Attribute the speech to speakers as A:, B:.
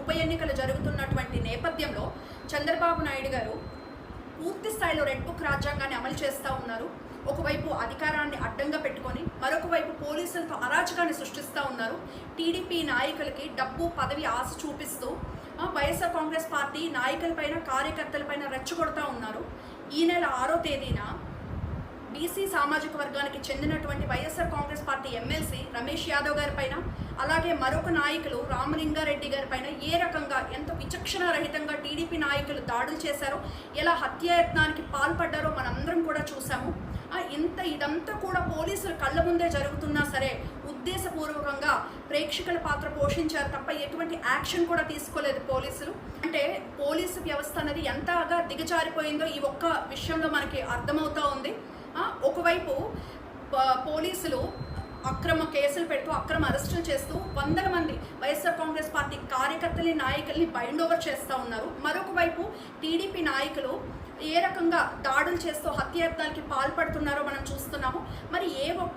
A: ఉప ఎన్నికలు జరుగుతున్నటువంటి నేపథ్యంలో చంద్రబాబు నాయుడు గారు పూర్తి స్థాయిలో రెడ్ బుక్ రాజ్యాంగాన్ని అమలు చేస్తూ ఉన్నారు. ఒకవైపు అధికారాన్ని అడ్డంగా పెట్టుకొని మరొక వైపు పోలీసులతో అరాచకాన్ని సృష్టిస్తూ ఉన్నారు. టీడీపీ నాయకులకి డబ్బు పదవి ఆశ చూపిస్తూ వైఎస్ఆర్ కాంగ్రెస్ పార్టీ నాయకులపైన కార్యకర్తలపైన రెచ్చగొడతా ఉన్నారు. ఈ నెల 6వ తేదీన బీసీ సామాజిక వర్గానికి చెందినటువంటి వైఎస్ఆర్ కాంగ్రెస్ పార్టీ ఎమ్మెల్సీ రమేష్ యాదవ్ గారి పైన, అలాగే మరొక నాయకులు రామలింగారెడ్డి గారి పైన ఏ రకంగా ఎంత విచక్షణారహితంగా టీడీపీ నాయకులు దాడులు చేశారో, ఎలా హత్యాయత్నానికి పాల్పడ్డారో మనందరం కూడా చూసాము. ఇదంతా కూడా పోలీసుల కళ్ళ ముందే జరుగుతున్నా సరే ఉద్దేశపూర్వకంగా ప్రేక్షకుల పాత్ర పోషించారు తప్ప ఎటువంటి యాక్షన్ కూడా తీసుకోలేదు పోలీసులు. అంటే పోలీసు వ్యవస్థ అనేది ఎంతగా దిగజారిపోయిందో ఈ ఒక్క విషయంలో మనకి అర్థమవుతా ఉంది. ఒకవైపు పోలీసులు అక్రమ కేసులు పెడుతూ అక్రమ అరెస్టులు చేస్తూ వందల మంది వైఎస్ఆర్ కాంగ్రెస్ పార్టీ కార్యకర్తల్ని నాయకుల్ని బైండ్ ఓవర్ చేస్తూ ఉన్నారు. మరొక వైపు టీడీపీ నాయకులు ఏ రకంగా దాడులు చేస్తూ హత్యాయత్నాలకి పాల్పడుతున్నారో మనం చూస్తున్నాము. మరి ఏ ఒక్క